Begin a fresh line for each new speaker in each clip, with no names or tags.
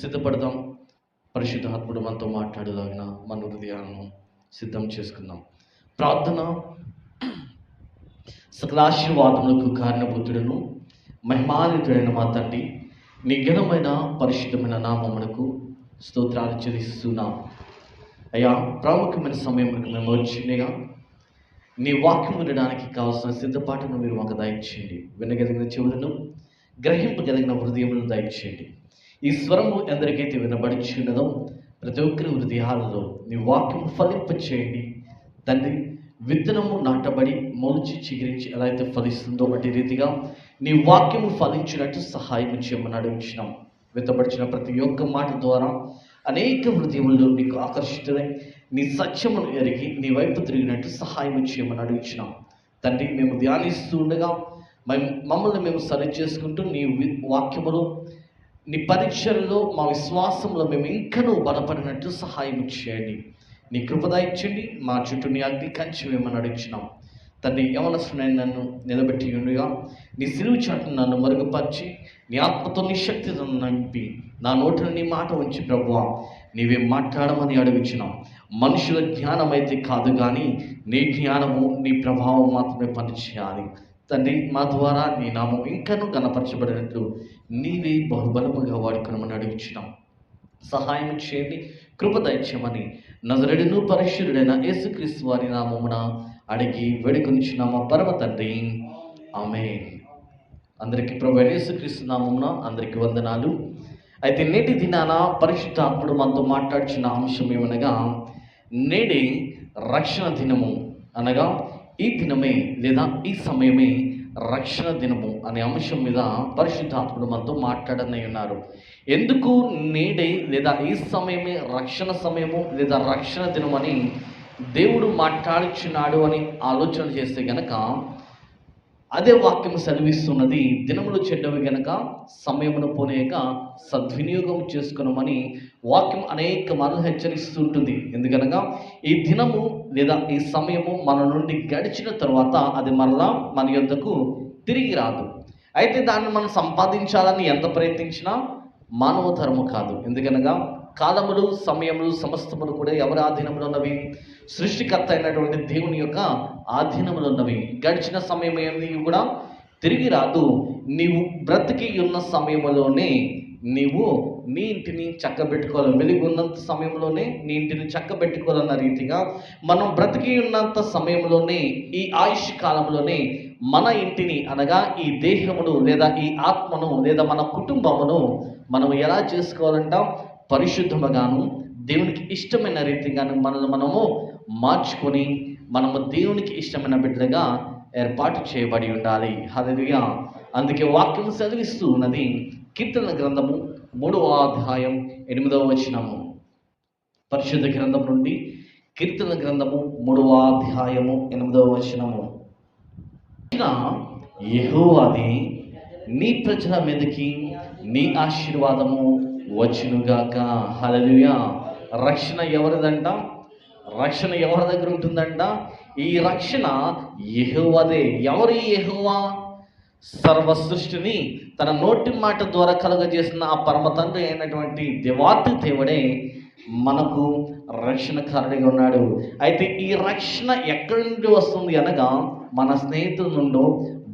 సిద్ధపడదాం. పరిశుద్ధాత్ముడు మనతో మాట్లాడేలాగిన మన హృదయాలను సిద్ధం చేసుకుందాం. ప్రార్థన. సకలాశీర్వాదములకు కారణభూతుడను మహిమాన్వితుడైన మా తండ్రి, నీ ఘనమైన పరిశుద్ధమైన నామమునకు స్తోత్రాలు చెల్లిస్తున్నాం. అయ్యా, ప్రాముఖ్యమైన సమయంలో మేము వచ్చిండగా నీ వాక్యం వినడానికి కావాల్సిన సిద్ధపాటును మీరు మాకు దయచేయండి. వినగలిగిన చెవులను, గ్రహింపగలిగిన హృదయములను దయచేయండి. ఈ స్వరము ఎందరికైతే వినబడుచున్నదో ప్రతి ఒక్కరి హృదయాలలో నీ వాక్యం ఫలింపచేయండి తండ్రి. విత్తనము నాటబడి మొలిచి చిగురించి ఎలా అయితే ఫలిస్తుందో అటు రీతిగా నీ వాక్యము ఫలించినట్టు సహాయం చేయమని అడుగుచున్నాం. విత్తబడిచిన ప్రతి ఒక్క మాట ద్వారా అనేక హృదయములు నీకు ఆకర్షితులై నీ సత్యమును ఎరిగి నీ వైపు తిరిగినట్టు సహాయం చేయమని అడుగుచున్నాం తండ్రి. మేము ధ్యానిస్తూ ఉండగా మమ్మల్ని మేము సరి చేసుకుంటూ నీ వాక్యములో, నీ పరీక్షల్లో, మా విశ్వాసంలో మేము ఇంకనూ బలపడినట్టు సహాయం చేయండి. నీ కృపద ఇచ్చండి. మా చుట్టూ నీ అగ్ని కంచి వేయమని అడుగుచున్నాం తండ్రి. యవనస్తుడైన నన్ను నిలబెట్టి ఉండగా నీ సిలువ చాటును నన్ను మరుగుపరిచి నీ ఆత్మతో నీ శక్తితో నింపి నా నోటిని నీ మాట ఉంచి ప్రభువా నీవే మాట్లాడమని అడుగుచున్నాం. మనుషుల జ్ఞానం అయితే కాదు కానీ నీ జ్ఞానము, నీ ప్రభావం మాత్రమే పనిచేయాలి తండ్రి. మా ద్వారా నీ నామం ఇంకనూ గణపరచబడినట్లు నీవే బహుబలముగా వాడుకోమని అడుగుచున్నాం. సహాయం చేయండి, కృప దయచేయమని నజరేయుడును పరిశుద్ధుడైన యేసుక్రీస్తు వారి నామమున అడిగి వేడుకొనిచున్నాము పరమ తండ్రి, ఆమేన్. అందరికీ ప్రభువైన యేసుక్రీస్తు నామమున అందరికీ వందనాలు. అయితే నేటి దినాన పరిశుద్ధాత్ముడు మనతో మాట్లాడుచున్న అంశం ఏమనగా, నేడే రక్షణ దినము అనగా ఈ దినమే లేదా ఈ సమయమే రక్షణ దినము అనే అంశం మీద పరిశుద్ధాత్ముడు మనతో మాట్లాడనై ఉన్నారు. ఎందుకు నేడే లేదా ఈ సమయమే రక్షణ సమయము లేదా రక్షణ దినం అని దేవుడు మాట్లాడుచున్నాడు అని ఆలోచన చేస్తే గనక అదే వాక్యం సెలవిస్తున్నది, దినములు చెడ్డవి గనక సమయమును పోనేక సద్వినియోగం చేసుకున్నామని వాక్యం అనేక మార్లు హెచ్చరిస్తుంటుంది. ఎందుకనగా ఈ దినము లేదా ఈ సమయము మన నుండి గడిచిన తర్వాత అది మరలా మన యొద్దకు తిరిగి రాదు. అయితే దాన్ని మనం సంపాదించాలని ఎంత ప్రయత్నించినా మానవ తరము కాదు. ఎందుకనగా కాలములు, సమయములు, సమస్తములు కూడా ఎవరి ఆధీనంలో ఉన్నవి? సృష్టికర్త అయినటువంటి దేవుని యొక్క ఆధీనంలో ఉన్నవి. గడిచిన సమయం ఏమి కూడా తిరిగి రాదు. నీవు బ్రతికి ఉన్న సమయంలోనే నీవు నీ ఇంటిని చక్కబెట్టుకోవాలి. వెలిగి ఉన్నంత సమయంలోనే నీ ఇంటిని చక్కబెట్టుకోవాలన్న రీతిగా మనం బ్రతికి ఉన్నంత సమయంలోనే, ఈ ఆయుష్ కాలంలోనే మన ఇంటిని అనగా ఈ దేహమును లేదా ఈ ఆత్మను లేదా మన కుటుంబమును మనం ఎలా చేసుకోవాలంట? పరిశుద్ధముగాను దేవునికి ఇష్టమైన రీతిగాను మనము మార్చుకొని మనము దేవునికి ఇష్టమైన బిడ్డలుగా ఏర్పాటు చేయబడి ఉండాలి. హల్లెలూయా. అందుకే వాక్యం చదివిస్తూ ఉన్నది కీర్తన గ్రంథము 3వ అధ్యాయం 8వ వచనము. పరిశుద్ధ గ్రంథం నుండి కీర్తన గ్రంథము 3వ అధ్యాయము 8వ వచనము. యెహోవాది నీ ప్రజల మీదకి నీ ఆశీర్వాదము వచ్చునుగాక. హల్లెలూయా. రక్షణ ఎవరిదంట? రక్షణ ఎవరి దగ్గర ఉంటుందంట? ఈ రక్షణ యెహోవాదే. ఎవరు యెహోవా? సర్వ సృష్టిని తన నోటి మాట ద్వారా కలుగజేసిన ఆ పరమ తండ్రి అయినటువంటి దేవాతి దేవుడే మనకు రక్షణకారుడిగా ఉన్నాడు. అయితే ఈ రక్షణ ఎక్కడి నుండి వస్తుంది అనగా మన స్నేహితుల నుండో,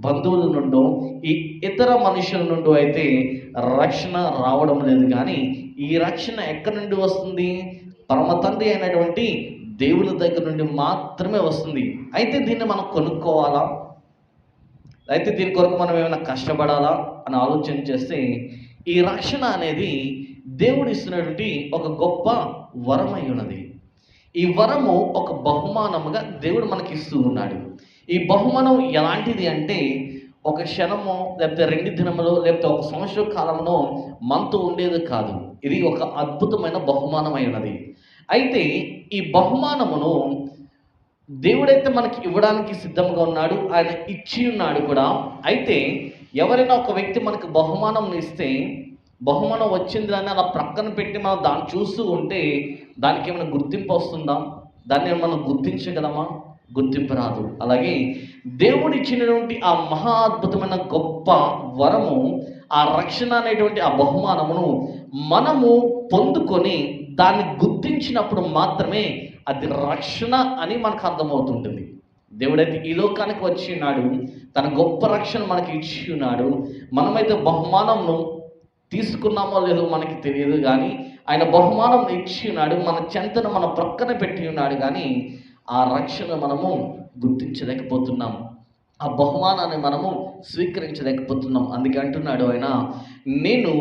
బంధువుల నుండో, ఈ ఇతర మనుషుల నుండి అయితే రక్షణ రావడం లేదు. కానీ ఈ రక్షణ ఎక్కడి నుండి వస్తుంది? పరమ తండ్రి అయినటువంటి దేవుని దగ్గర నుండి మాత్రమే వస్తుంది. అయితే దీన్ని మనం కొనుక్కోవాలా? అయితే దీని కొరకు మనం ఏమైనా కష్టపడాలా అని ఆలోచన చేస్తే, ఈ రక్షణ అనేది దేవుడు ఇస్తున్నటువంటి ఒక గొప్ప వరమై ఉన్నది. ఈ వరము ఒక బహుమానముగా దేవుడు మనకి ఇస్తూ ఉన్నాడు. ఈ బహుమానం ఎలాంటిది అంటే, ఒక క్షణమో లేకపోతే 2 దినములో లేకపోతే 1 సంవత్సర కాలంలో మనతో ఉండేది కాదు. ఇది ఒక అద్భుతమైన బహుమానమై ఉన్నది. అయితే ఈ బహుమానమును దేవుడైతే మనకి ఇవ్వడానికి సిద్ధంగా ఉన్నాడు, ఆయన ఇచ్చి ఉన్నాడు కూడా. అయితే ఎవరైనా ఒక వ్యక్తి మనకు బహుమానం ఇస్తే, బహుమానం వచ్చింది అని అలా ప్రక్కన పెట్టి మనం దాన్ని చూస్తూ ఉంటే దానికి ఏమైనా గుర్తింపు వస్తుందా? దాన్ని మనం గుర్తించగలమా? గుర్తింపు రాదు. అలాగే దేవుడు ఇచ్చినటువంటి ఆ మహా అద్భుతమైన గొప్ప వరము, ఆ రక్షణ అనేటువంటి ఆ బహుమానమును మనము పొందుకొని దాన్ని గుర్తించినప్పుడు మాత్రమే అది రక్షణ అని మనకు అర్థమవుతుంటుంది. దేవుడైతే ఈ లోకానికి వచ్చి ఉన్నాడు, తన గొప్ప రక్షణ మనకి ఇచ్చి ఉన్నాడు. మనమైతే బహుమానంను తీసుకున్నామో లేదో మనకి తెలియదు, కానీ ఆయన బహుమానం ఇచ్చి ఉన్నాడు, మన చెంతను మన ప్రక్కన పెట్టి ఉన్నాడు, కానీ ఆ రక్షణ మనము గుర్తించలేకపోతున్నాం, ఆ బహుమానాన్ని మనము స్వీకరించలేకపోతున్నాం. అందుకే అంటున్నాడు ఆయన, నేను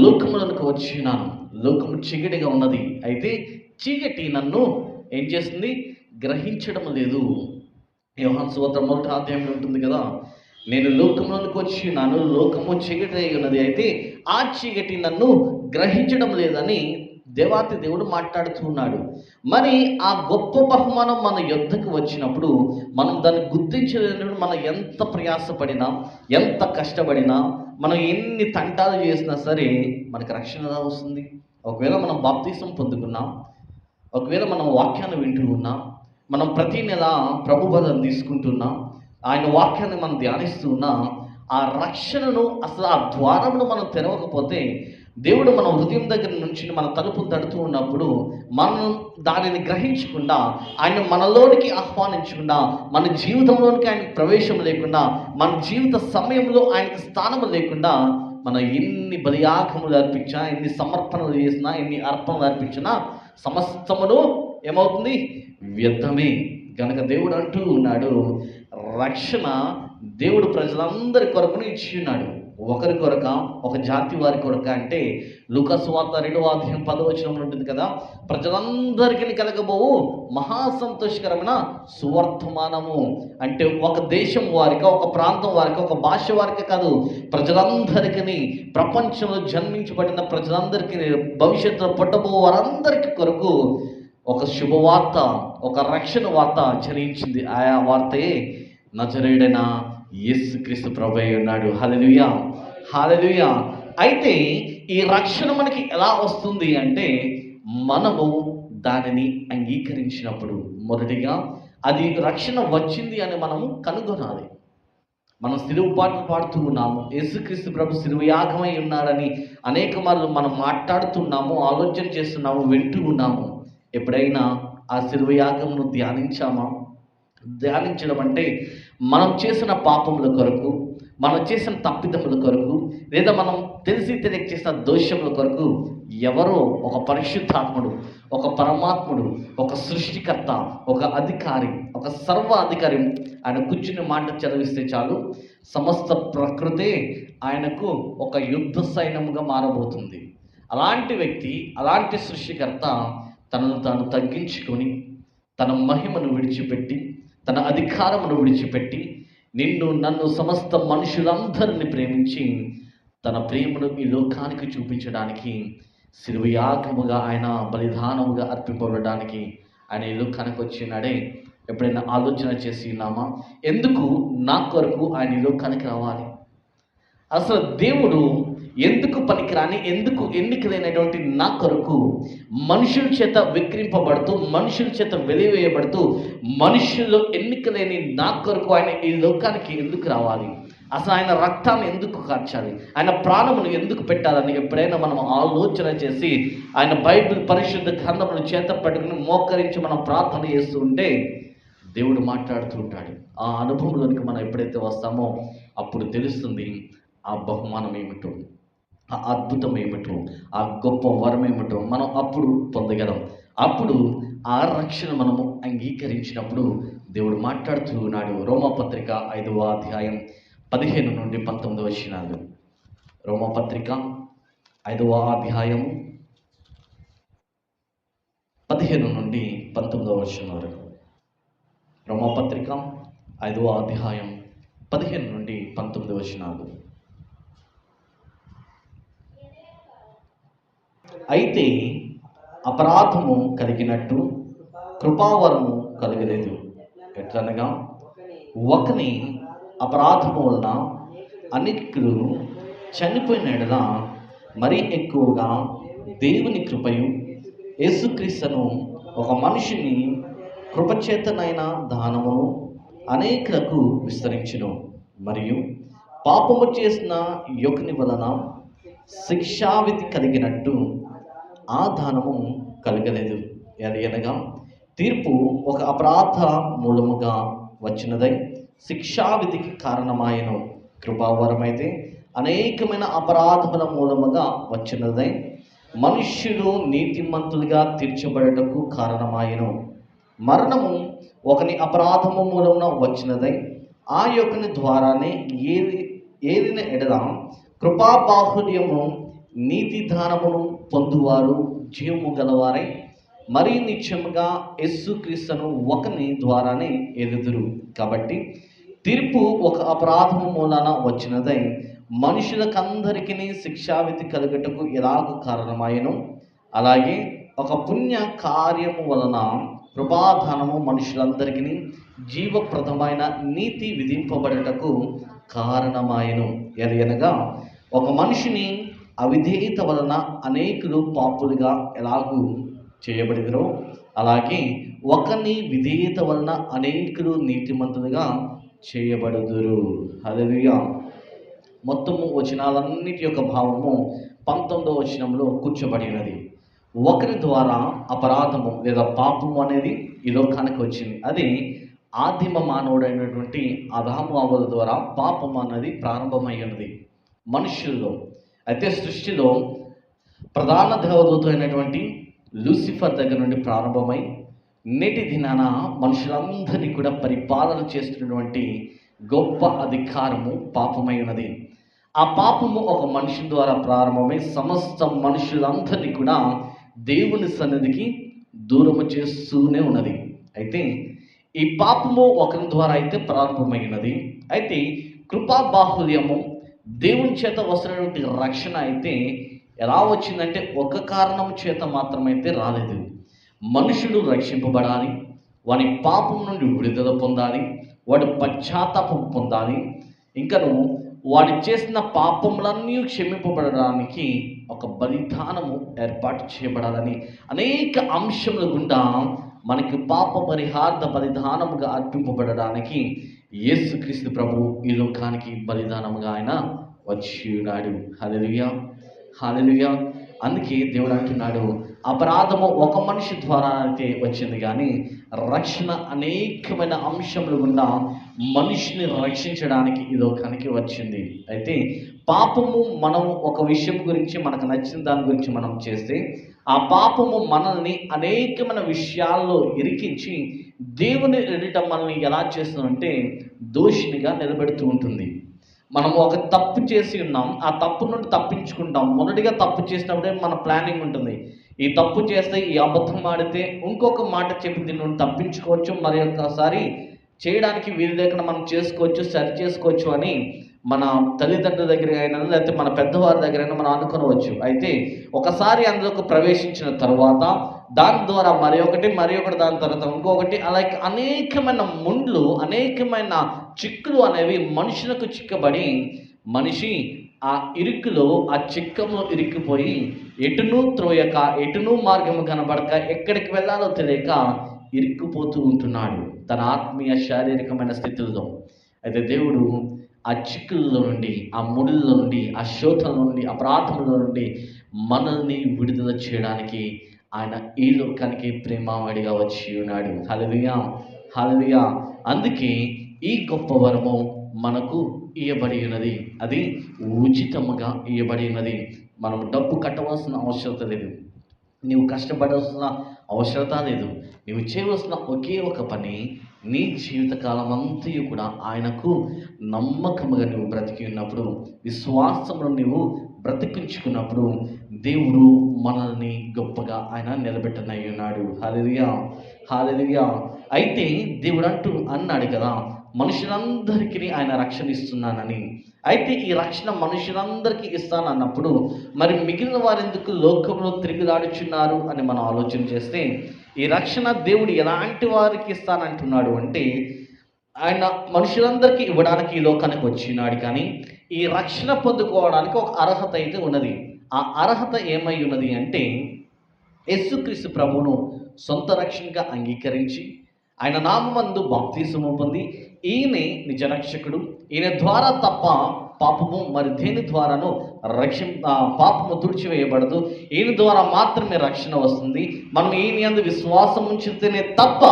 లోకములకు వచ్చినాను, లోకము చీకటిగా ఉన్నది, అయితే చీకటి నన్ను ఏం చేస్తుంది, గ్రహించడం లేదు. యోహాను సువార్త 1వ అధ్యాయంలో ఉంటుంది కదా, నేను లోకంలోనికి వచ్చినాను, లోకము చీకటి అయి ఉన్నది, అయితే ఆ చీకటి నన్ను గ్రహించడం లేదని దేవాతి దేవుడు మాట్లాడుతున్నాడు. మరి ఆ గొప్ప బహుమానం మన యొద్దకు వచ్చినప్పుడు మనం దాన్ని గుర్తించలేనప్పుడు మనం ఎంత ప్రయాసపడినా, ఎంత కష్టపడినా, మనం ఎన్ని తంటాలు చేసినా సరే మనకు రక్షణ ఎలా వస్తుంది? ఒకవేళ మనం బాప్తీసం పొందుకున్నాం, ఒకవేళ మనం వాక్యాన్ని వింటూ ఉన్నాం, మనం ప్రతి నెల ప్రభు బలం తీసుకుంటున్నాం, ఆయన వాక్యాన్ని మనం ధ్యానిస్తూ ఉన్నాం, ఆ రక్షణను అసలు ఆ ద్వారమును మనం తెరవకపోతే, దేవుడు మన హృదయం దగ్గర నుంచి మన తలుపులు తడుతూ ఉన్నప్పుడు మనం దానిని గ్రహించకుండా, ఆయన మనలోనికి ఆహ్వానించకుండా, మన జీవితంలోనికి ఆయన ప్రవేశం లేకుండా, మన జీవిత సమయంలో ఆయనకు స్థానం లేకుండా, మనం ఎన్ని బలియాగములు అర్పించినా, ఎన్ని సమర్పణలు చేసినా, ఎన్ని అర్పణలు అర్పించినా సమస్తమును ఏమవుతుంది, వ్యర్థమే. కనుక దేవుడు అంటూ ఉన్నాడు, రక్షణ దేవుడు ప్రజలందరి కొరకును ఇచ్చి ఉన్నాడు. ఒకరి కొరక, ఒక జాతి వారి కొరక అంటే లూకా సువార్త 2వ అధ్యాయం 10వ వచనం ఉంటుంది కదా, ప్రజలందరికీ కలగబోవు మహా సంతోషకరమైన సువర్తమానము అంటే ఒక దేశం వారికి, ఒక ప్రాంతం వారికి, ఒక భాష వారికి కాదు, ప్రజలందరికీ, ప్రపంచంలో జన్మించబడిన ప్రజలందరికీ, భవిష్యత్తులో పుట్టబో వారందరికీ కొరకు ఒక శుభవార్త, ఒక రక్షణ వార్త జనించింది. ఆయా వార్తయే నజరేయుడైన యేసుక్రీస్తు ప్రభువై ఉన్నాడు. హల్లెలూయా, హల్లెలూయా. అయితే ఈ రక్షణ మనకి ఎలా వస్తుంది అంటే, మనము దానిని అంగీకరించినప్పుడు, మొదటిగా అది రక్షణ వచ్చింది అని మనము కనుగొనాలి. మనం సిలువ పాటలు పాడుతూ ఉన్నాము, యేసుక్రీస్తు ప్రభు సిలువ యాగమై ఉన్నాడని అనేక మార్లు మనం మాట్లాడుతున్నాము, ఆలోచన చేస్తున్నాము, వింటూ ఉన్నాము. ఎప్పుడైనా ఆ సిలువ యాగమును ధ్యానించామా? ధ్యానించడం అంటే మనం చేసిన పాపముల కొరకు, మనం చేసిన తప్పిదముల కొరకు, లేదా మనం తెలిసి తెలియక చేసిన దోషముల కొరకు ఎవరో ఒక పరిశుద్ధాత్ముడు, ఒక పరమాత్ముడు, ఒక సృష్టికర్త, ఒక అధికారి, ఒక సర్వ అధికారి ఆయన కూర్చుని మాట చదివిస్తే చాలు, సమస్త ప్రకృతి ఆయనకు ఒక యుద్ధ సైన్యముగా మారబోతుంది. అలాంటి వ్యక్తి, అలాంటి సృష్టికర్త తనను తాను తగ్గించుకొని, తన మహిమను విడిచిపెట్టి, తన అధికారమును విడిచిపెట్టి, నిన్ను నన్ను సమస్త మనుషులందరిని ప్రేమించి తన ప్రేమను ఈ లోకానికి చూపించడానికి, శిలువ యాగముగా ఆయన బలిదానముగా అర్పింపబడడానికి ఆయన ఈ లోకానికి వచ్చినాడే. ఎప్పుడైనా ఆలోచన చేసి ఉన్నామా? ఎందుకు నా కొరకు ఆయన ఈ లోకానికి రావాలి? అసలు దేవుడు ఎందుకు పనికిరాని, ఎందుకు ఎన్నిక లేనటువంటి నా కొరకు మనుషుల చేత విక్రింపబడుతూ, మనుషుల చేత వెలివేయబడుతూ, మనుషుల్లో ఎన్నిక లేని నా కొరకు ఆయన ఈ లోకానికి ఎందుకు రావాలి? అసలు ఆయన రక్తాన్ని ఎందుకు కార్చాలి? ఆయన ప్రాణమును ఎందుకు పెట్టాలని ఎప్పుడైనా మనం ఆలోచన చేసి, ఆయన బైబిల్ పరిశుద్ధ గ్రంథమును చేత పట్టుకుని మోకరించి మనం ప్రార్థన చేస్తూ ఉంటే దేవుడు మాట్లాడుతూ ఉంటాడు. ఆ అనుభవంలోనికి మనం ఎప్పుడైతే వస్తామో అప్పుడు తెలుస్తుంది ఆ బహుమానం ఏమిటో, ఆ అద్భుతం ఏమిటో, ఆ గొప్ప వరం ఏమిటో మనం అప్పుడు పొందగలం. అప్పుడు ఆ రక్షణ మనము అంగీకరించినప్పుడు దేవుడు మాట్లాడుతూ ఉన్నాడు. రోమాపత్రిక 5వ అధ్యాయం 15 నుండి 19 వచనాలు. రోమాపత్రిక 5వ అధ్యాయం 15 నుండి 19 వచనం వరకు. రోమాపత్రిక 5వ అధ్యాయం 15 నుండి 19 వచనాలు. అయితే అపరాధము కలిగినట్టు కృపావరము కలగలేదు. ఎట్లనగా ఒకని అపరాధము వలన అనేకులు చనిపోయిన ఎడల మరీ ఎక్కువగా దేవుని కృపయు యేసుక్రీస్తును ఒక మనిషిని కృపచేతనైన దానము అనేకులకు విస్తరించును. మరియు పాపము చేసిన యువకుని వలన శిక్షావిధి కలిగినట్టు ఆ దానము కలగలేదు. అనగా తీర్పు ఒక అపరాధ మూలముగా వచ్చినదై శిక్షావిధికి కారణమాయను. కృపావరమైతే అనేకమైన అపరాధముల మూలముగా వచ్చినదై మనుష్యుడు నీతిమంతులుగా తీర్చబడటకు కారణమాయను. మరణము ఒకని అపరాధము మూలమున వచ్చినదై ఆ యొక్కని ద్వారానే ఏదిన ఎడల కృపాబాహుల్యము నీతి దానమును పొందువారు జీవము గలవారై మరీ నిత్యముగా యేసుక్రీస్తును ఒకని ద్వారానే ఎదురు. కాబట్టి తీర్పు ఒక అపరాధము మూలాన వచ్చినదై మనుషులకందరికీ శిక్షావిధి కలుగుటకు ఎలాగూ కారణమాయను, అలాగే ఒక పుణ్య కార్యము వలన కృపాదానము మనుషులందరికీ జీవప్రదమైన నీతి విధింపబడటకు కారణమాయను. అనగా ఒక మనిషిని అవిధేయత వలన అనేకులు పాపులుగా ఎలాగూ చేయబడిదరో అలాగే ఒకని విధేయత వలన అనేకులు నీతిమంతులుగా చేయబడుదురు. హల్లెలూయా. మొత్తము వచనాలన్నిటి యొక్క భావము 19వ వచనంలో కూర్చోబడినది. ఒకరి ద్వారా అపరాధము లేదా పాపము అనేది ఈ లోకానికి వచ్చింది. అది ఆదిమ మానవుడైనటువంటి ఆదాము అవ్వల ద్వారా పాపం అనేది ప్రారంభమైనది మనుషుల్లో. అయితే సృష్టిలో ప్రధాన దేవదూత అయినటువంటి లూసిఫర్ దగ్గర నుండి ప్రారంభమై నేటి దినాన మనుషులందరినీ కూడా పరిపాలన చేస్తున్నటువంటి గొప్ప అధికారము పాపమై ఉన్నది. ఆ పాపము ఒక మనిషి ద్వారా ప్రారంభమై సమస్త మనుషులందరినీ కూడా దేవుని సన్నిధికి దూరము చేస్తూనే ఉన్నది. అయితే ఈ పాపము ఒకరి ద్వారా అయితే ప్రారంభమైనది. అయితే కృపా బాహుల్యము దేవుని చేత వస్తున్నటువంటి రక్షణ అయితే ఎలా వచ్చిందంటే ఒక కారణం చేత మాత్రమైతే రాలేదు. మనుషుడు రక్షింపబడాలి, వాని పాపం నుండి విడుదల పొందాలి, వాడు పశ్చాత్తాపం పొందాలి, ఇంకను వాడు చేసిన పాపములన్నీ క్షమింపబడడానికి ఒక బలిదానము ఏర్పాటు చేయబడాలని అనేక అంశముల గుండా మనకి పాప పరిహార్థ బలిదానముగా అర్పింపబడడానికి యేసుక్రీస్తు ప్రభు ఈ లోకానికి బలిదానముగా ఆయన వచ్చి ఉన్నాడు. హల్లెలూయా, హల్లెలూయా. అందుకే దేవుడు అంటున్నాడు, అపరాధము ఒక మనిషి ద్వారా అయితే వచ్చింది, కానీ రక్షణ అనేకమైన అంశముల గుండా మనిషిని రక్షించడానికి ఈ లోకానికి వచ్చింది. అయితే పాపము మనం ఒక విషయం గురించి మనకు నచ్చిన దాని గురించి మనం చేస్తే ఆ పాపము మనల్ని అనేకమైన విషయాల్లో ఇరికించి దేవుని ఎదుట మనల్ని ఎలా చేస్తుందంటే దోషినిగా నిలబెడుతూ ఉంటుంది. మనం ఒక తప్పు చేసి ఉన్నాం, ఆ తప్పు నుండి తప్పించుకుంటాం. మొదటిగా తప్పు చేసినప్పుడే మన ప్లానింగ్ ఉంటుంది, ఈ తప్పు చేస్తే, ఈ అబద్ధం ఆడితే ఇంకొక మాట చెప్పి దీని నుండి తప్పించుకోవచ్చు, మరి ఒక్కసారి చేయడానికి వీలు లేకుండా మనం చేసుకోవచ్చు, సరి చేసుకోవచ్చు అని మన తల్లిదండ్రుల దగ్గర అయినా లేకపోతే మన పెద్దవారి దగ్గర అయినా మనం అనుకోవచ్చు. అయితే ఒకసారి అందులోకి ప్రవేశించిన తర్వాత దాని ద్వారా మరి ఒకటి దాని తర్వాత ఇంకొకటి, అలాగే అనేకమైన ముండ్లు, అనేకమైన చిక్కులు అనేవి మనుషులకు చిక్కబడి మనిషి ఆ ఇరుకులో, ఆ చిక్కములో ఇరుక్కుపోయి ఎటునూ త్రోయక, ఎటునూ మార్గము కనబడక, ఎక్కడికి వెళ్ళాలో తెలియక ఇరుక్కుపోతూ ఉంటున్నాడు తన ఆత్మీయ శారీరకమైన స్థితుల్లో. అయితే దేవుడు ఆ చిక్కుల్లో నుండి, ఆ ముడుల్లో నుండి, ఆ శోధన నుండి, అపరాధముల నుండి మనల్ని విడుదల చేయడానికి ఆయన ఈ లోకానికి ప్రేమవాడిగా వచ్చి ఉన్నాడు. హల్లెలూయా, హల్లెలూయా. అందుకే ఈ గొప్ప వరము మనకు ఇవ్వబడి ఉన్నది. అది ఉచితముగా ఇవ్వబడి ఉన్నది. మనం డబ్బు కట్టవలసిన అవసరం లేదు, నీవు కష్టపడాల్సిన అవసరత లేదు. నీవు చేయవలసిన ఒకే ఒక పని, నీ జీవితకాలం అంతయు కూడా ఆయనకు నమ్మకముగా నువ్వు బ్రతికి ఉన్నప్పుడు, విశ్వాసమును నువ్వు బ్రతికించుకున్నప్పుడు దేవుడు మనల్ని గొప్పగా ఆయన నిలబెట్టనై ఉన్నాడు. హల్లెలూయా, హల్లెలూయా. అయితే దేవుడు అన్నాడు కదా, మనుషులందరికీ ఆయన రక్షణ ఇస్తున్నానని. అయితే ఈ రక్షణ మనుషులందరికీ ఇస్తానన్నప్పుడు మరి మిగిలిన వారెందుకు లోకంలో తిరుగులాడుచున్నారు అని మనం ఆలోచన చేస్తే, ఈ రక్షణ దేవుడు ఎలాంటి వారికి ఇస్తానంటున్నాడు అంటే, ఆయన మనుషులందరికీ ఇవ్వడానికి ఈ లోకానికి వచ్చినాడు, కానీ ఈ రక్షణ పొందుకోవడానికి ఒక అర్హత అయితే ఉన్నది. ఆ అర్హత ఏమై ఉన్నది అంటే, యేసుక్రీస్తు ప్రభువును సొంత రక్షణగా అంగీకరించి ఆయన నామమందు బాప్తిసము పొంది ఈయనే నిజ రక్షకుడు, ఈయన ద్వారా తప్ప పాపము మరి దేని ద్వారాను పాపము తుడిచివేయబడదు. ఈయన ద్వారా మాత్రమే రక్షణ వస్తుంది. మనం ఈయన యందు విశ్వాసం ఉంచితేనే తప్ప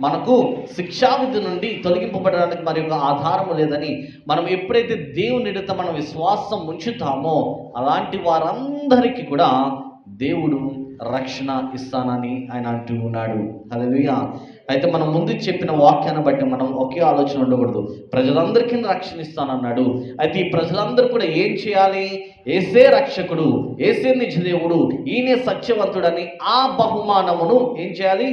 మనకు శిక్షావిధి నుండి తొలగింపబడడానికి మరి ఒక ఆధారము లేదని, మనం ఎప్పుడైతే దేవుని ఎదుట మనం విశ్వాసం ఉంచుతామో అలాంటి వారందరికీ కూడా దేవుడు రక్షణ ఇస్తానని ఆయన అంటూ ఉన్నాడు. హల్లెలూయా. అయితే మనం ముందు చెప్పిన వాక్యాన్ని బట్టి మనం ఒకే ఆలోచన ఉండకూడదు. ప్రజలందరికీ రక్షణ ఇస్తానన్నాడు. అయితే ఈ ప్రజలందరూ కూడా ఏం చేయాలి? యేసే రక్షకుడు, యేసే నిజ దేవుడు, ఈయనే సత్యవంతుడని ఆ బహుమానమును ఏం చేయాలి?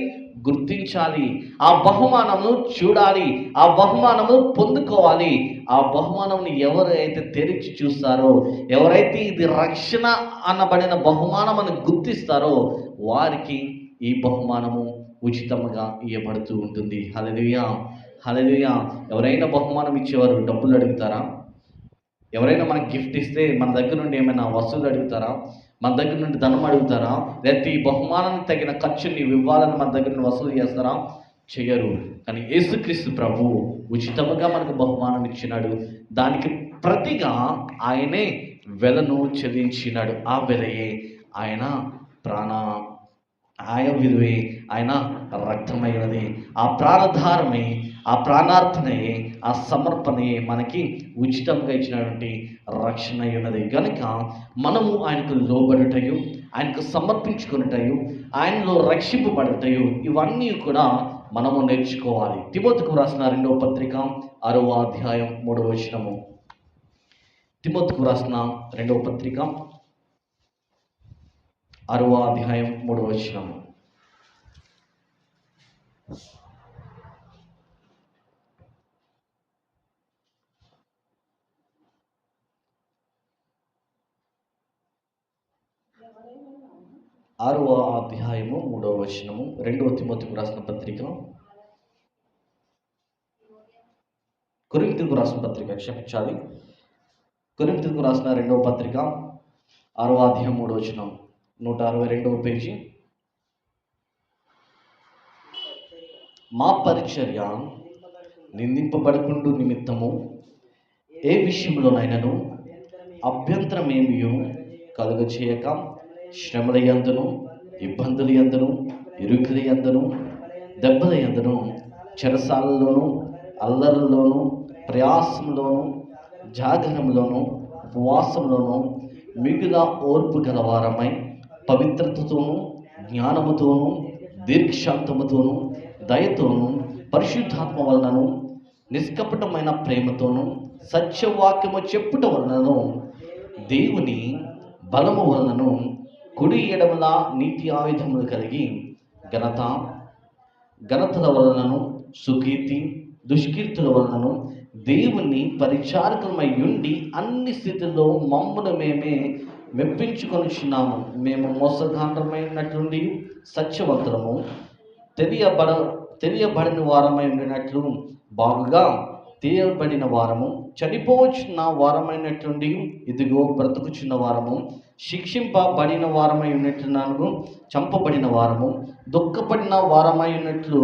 గుర్తించాలి. ఆ బహుమానమును చూడాలి. ఆ బహుమానమును పొందుకోవాలి. ఆ బహుమానమును ఎవరైతే తెరిచి చూస్తారో, ఎవరైతే ఇది రక్షణ అనబడిన బహుమానం అని గుర్తిస్తారో వారికి ఈ బహుమానము ఉచితంగా ఇవ్వబడుతూ ఉంటుంది. హల్లెలూయా, హల్లెలూయా. ఎవరైనా బహుమానం ఇచ్చేవారు డబ్బులు అడుగుతారా? ఎవరైనా మనకి గిఫ్ట్ ఇస్తే మన దగ్గర నుండి ఏమైనా వస్తువులు అడుగుతారా? మన దగ్గర నుండి ధనం అడుగుతారా? లేకపోతే ఈ బహుమానానికి తగిన ఖర్చు నీవు ఇవ్వాలని మన దగ్గర నుండి వసూలు చేస్తారా? చేయరు. కానీ యేసుక్రీస్తు ప్రభు ఉచితంగా మనకు బహుమానం ఇచ్చినాడు. దానికి ప్రతిగా ఆయనే వెలను చెల్లించినాడు. ఆ వెలయే ఆయన విలువే ఆయన రక్తమైనది. ఆ ప్రాణధారమే, ఆ ప్రాణార్పణయే, ఆ సమర్పణయే మనకి ఉచితంగా ఇచ్చినటువంటి రక్షణ ఉన్నది. కనుక మనము ఆయనకు లోబడుటయు, ఆయనకు సమర్పించుకున్నటయు, ఆయనలో రక్షింపబడటయు ఇవన్నీ కూడా మనము నేర్చుకోవాలి. తిమోతికు రాసిన 2వ పత్రిక 6వ అధ్యాయం 3వ వచనము. తిమోతికు రాసిన 2వ పత్రిక 6వ అధ్యాయం 3వ వచనము. ఆరవ అధ్యాయము 3వ వచనము. 2వ తిమోతికు రాసిన పత్రిక, కొరింథీయులకు రాసిన పత్రిక, క్షమించాలి, కొరింథీయులకు రాసిన 2వ పత్రిక 6వ అధ్యాయం 3వ వచనం, 162వ పేజీ. మా పరిచర్య నిందింపబడకుండు నిమిత్తము ఏ విషయంలోనైనాను అభ్యంతరమేమీ కలుగ చేయక శ్రమల యందును, ఇబ్బందుల యందును, ఇరుకుల యందును, దెబ్బల యందును, చెరసాలలోను, అల్లర్లలోను, ప్రయాసంలోను, జాగరణంలోను, ఉపవాసంలోను మిగుల ఓర్పు గలవారమై పవిత్రతతోనూ, జ్ఞానముతోనూ, దీర్ఘశాంతముతోనూ, దయతోనూ, పరిశుద్ధాత్మ వలనను, నిష్కపటమైన ప్రేమతోనూ, సత్యవాక్యము చెప్పుట వలనను, దేవుని బలము వలనను, కుడి ఎడమల నీతి ఆయుధములు కలిగి ఘనతల వలనను, సుకీర్తి దుష్కీర్తుల వలనను దేవుని పరిచారకులమై ఉండి అన్ని స్థితుల్లో మమ్మును మేమే మెప్పించుకొనిచున్నాము. మేము మోసగాండ్రమైనట్లుండి సత్యవంతులము, తెలియబడిన వారమై ఉండినట్లు బాగుగా తీయబడిన వారము, చనిపోవచ్చున్న వారమైనట్లుండి ఇదిగో బ్రతుకుచున్న వారము, శిక్షింపబడిన వారమై ఉన్నట్లున్నాను, చంపబడిన వారము, దుఃఖపడిన వారమై ఉన్నట్లు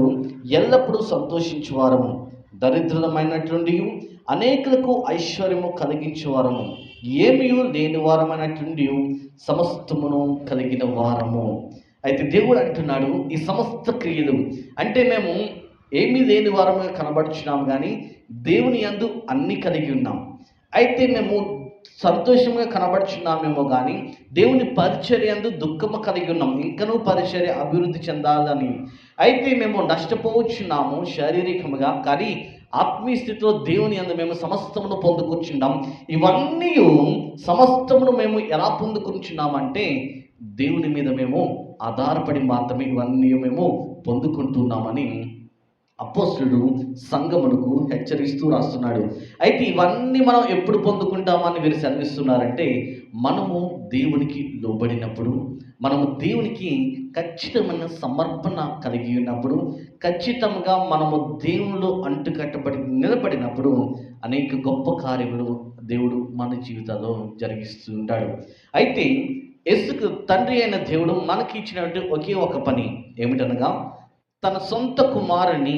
ఎల్లప్పుడూ సంతోషించు వారము, దరిద్రులమైనట్లుండి అనేకులకు ఐశ్వర్యము కలిగించే వారము, ఏమీ లేని వారమైనట్లుండి సమస్తమును కలిగిన వారము. అయితే దేవుడు అంటున్నాడు, ఈ సమస్త క్రియలు అంటే మేము ఏమీ లేని వారముగా కనబడుచున్నాము, కానీ దేవుని యందు అన్నీ కలిగి ఉన్నాం. అయితే మేము సంతోషంగా కనబడుచున్నామేమో కానీ దేవుని పరిచర్య యందు దుఃఖము కలిగి ఉన్నాం. ఇంకనూ పరిచర్య అభివృద్ధి చెందాలని. అయితే మేము నష్టపోవచ్చున్నాము శారీరకముగా, కానీ ఆత్మీయ స్థితిలో దేవుని యందు మేము సమస్తమును పొందుకుంటున్నాం. ఇవన్నీ సమస్తమును మేము ఎలా పొందుకుంటున్నామంటే దేవుని మీద మేము ఆధారపడి మాత్రమే ఇవన్నీ మేము పొందుకుంటున్నామని అపోస్తలుడు సంఘమునకు హెచ్చరిస్తూ రాస్తున్నాడు. అయితే ఇవన్నీ మనం ఎప్పుడు పొందుకుంటామని వీరు సెలవిస్తున్నారంటే మనము దేవునికి లోబడినప్పుడు, మనము దేవునికి ఖచ్చితమైన సమర్పణ కలిగి ఉన్నప్పుడు, ఖచ్చితంగా మనము దేవునిలో అంటుకట్టబడి నిలబడినప్పుడు అనేక గొప్ప కార్యములు దేవుడు మన జీవితాల్లో జరిగిస్తూ ఉంటాడు. అయితే యేసుకు తండ్రి అయిన దేవుడు మనకి ఇచ్చినటువంటి ఒకే ఒక పని ఏమిటనగా, తన సొంత కుమారుని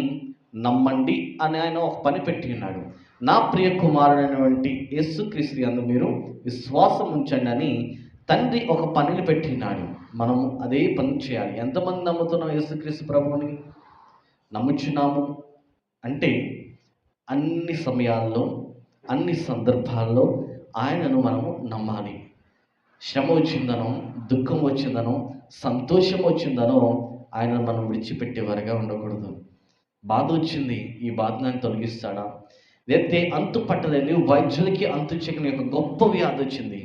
నమ్మండి అని ఆయన ఒక పని పెట్టి ఉన్నాడు. నా ప్రియ కుమారుడైనటువంటి యేసుక్రీస్తు యందు మీరు విశ్వాసం ఉంచండి అని తండ్రి ఒక పనిని పెట్టినాడు. మనము అదే పని చేయాలి. ఎంతమంది నమ్ముతున్నాం యేసుక్రీస్తు ప్రభువుని? నమ్ముచున్నాము అంటే అన్ని సమయాల్లో, అన్ని సందర్భాల్లో ఆయనను మనము నమ్మాలి. శ్రమ వచ్చిందనో, దుఃఖం వచ్చిందనో, సంతోషం వచ్చిందనో ఆయనను మనం విడిచిపెట్టేవారుగా ఉండకూడదు. బాధ వచ్చింది, ఈ బాధను ఆయన తొలగిస్తాడా? లేకపోతే అంతు పట్టలేని వైద్యులకి అంతు చెక్కని ఒక గొప్ప వ్యాధి వచ్చింది,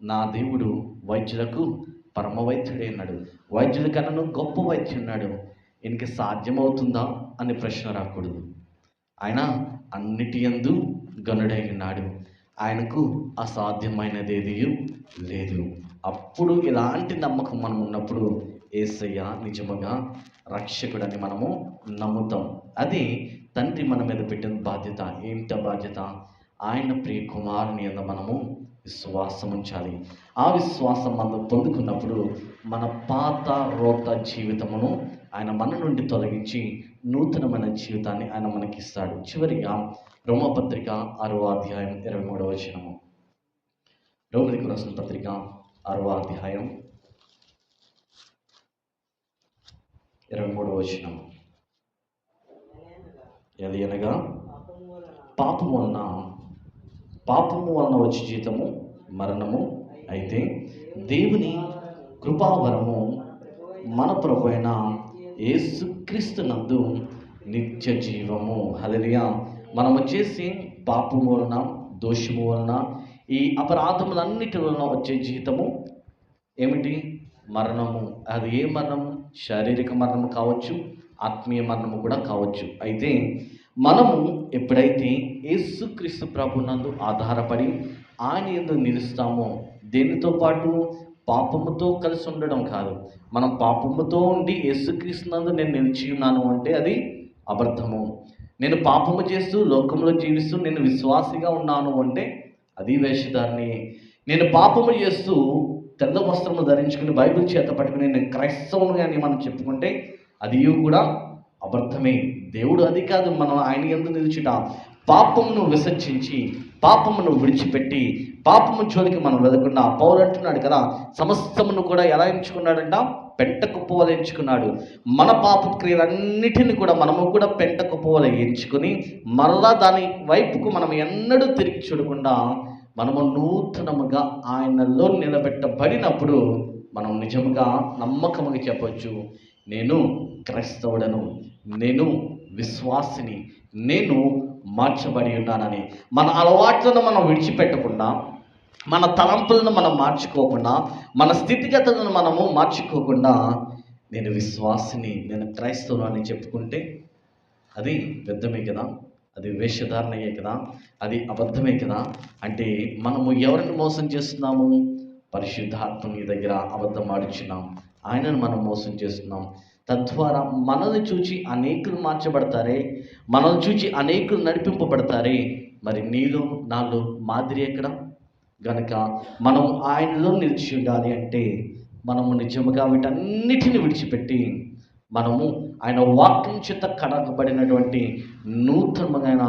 నా దేవుడు వైద్యులకు పరమ వైద్యుడే అన్నాడు. వైద్యుల కన్నా గొప్ప వైద్యుడు ఉన్నాడు, ఈయనకి సాధ్యమవుతుందా అనే ప్రశ్న రాకూడదు. ఆయన అన్నిటి యందు గనుడై ఉన్నాడు, ఆయనకు అసాధ్యమైనదేది లేదు. అప్పుడు ఇలాంటి నమ్మకం మనం ఉన్నప్పుడు యేసయ్య నిజముగా రక్షకుడని మనము నమ్ముతాం. అది తండ్రి మన మీద పెట్టిన బాధ్యత. ఏంట బాధ్యత? ఆయన ప్రియ కుమారుని యందు మనము విశ్వాసం ఉంచాలి. ఆ విశ్వాసం మనం పొందుకున్నప్పుడు మన పాత రోత జీవితమును ఆయన మన నుండి తొలగించి నూతనమైన జీవితాన్ని ఆయన మనకిస్తాడు. చివరిగా రోమపత్రిక 6వ అధ్యాయం 23వ వచనము. రోమపత్రిక రాసిన పత్రిక 6వ అధ్యాయం 23వ వచనం. ఎలయనగా పాపము వలన వచ్చే జీతము మరణము, అయితే దేవుని కృపావరము మన ప్రభు అయిన యేసుక్రీస్తు నందు నిత్య జీవము. హల్లెలూయా. మనము చేసి పాపము వలన, దోషము వలన, ఈ అపరాధములన్నిటి వలన వచ్చే జీతము ఏమిటి? మరణము. అది ఏ మరణము? శారీరక మరణము కావచ్చు, ఆత్మీయ మరణము కూడా కావచ్చు. అయితే మనము ఎప్పుడైతే యేసుక్రీస్తు ప్రభునందు ఆధారపడి ఆయన యందు నిలుస్తామో, దేనితో పాటు? పాపముతో కలిసి ఉండడం కాదు. మనం పాపముతో ఉండి యేసుక్రీస్తు నందు నేను నిలిచి ఉన్నాను అంటే అది అబద్ధము. నేను పాపము చేస్తూ లోకంలో జీవిస్తూ నేను విశ్వాసిగా ఉన్నాను అంటే అది వేషధారణి. నేను పాపము చేస్తూ తెల్ల వస్త్రము ధరించుకుని బైబిల్ చేత పట్టుకుని నేను క్రైస్తవుని అని మనం చెప్పుకుంటే అది కూడా అబద్ధమే. దేవుడు అది కాదు, మనం ఆయన యందు నిలిచుట, పాపమును విసర్జించి పాపమును విడిచిపెట్టి పాపము జోలికి మనం వెళ్లకుండా, పౌలు అంటున్నాడు కదా, సమస్తమును కూడా ఎలా ఎంచుకున్నాడంట? పెంట కుప్పవలె ఎంచుకున్నాడు. మన పాప క్రియలన్నిటిని కూడా మనము కూడా పెంట కుప్పవలె ఎంచుకుని మరలా దాని వైపుకు మనం ఎన్నడూ తిరిగి చూడకుండా మనము నూతనముగా ఆయనలో నిలబెట్టబడినప్పుడు మనం నిజంగా నమ్మకముగా చెప్పొచ్చు, నేను క్రైస్తవుడను, నేను విశ్వాసిని, నేను మార్చబడి ఉన్నానని. మన అలవాట్లను మనం విడిచిపెట్టకుండా, మన తలంపులను మనం మార్చుకోకుండా, మన స్థితిగతులను మనము మార్చుకోకుండా నేను విశ్వాసిని, నేను క్రైస్తవుని అని చెప్పుకుంటే అది వ్యర్థమే కదా, అది వేషధారణయే కదా, అది అబద్ధమే కదా. అంటే మనము ఎవరిని మోసం చేస్తున్నాము? పరిశుద్ధాత్మని దగ్గర అబద్ధం ఆడుచున్నాం, ఆయనను మనం మోసం చేస్తున్నాం. తద్వారా మనల్ని చూచి అనేకులు మార్చబడతారే, మనల్ని చూచి అనేకులు నడిపింపబడతారే. మరి నీలో నాలో మాదిరి ఎక్కడ? గనక మనం ఆయనలో నిలిచి ఉండాలి అంటే మనము నిజముగా వీటన్నిటిని విడిచిపెట్టి మనము ఆయన వాక్యం చేత కడగబడినటువంటి నూతనమైన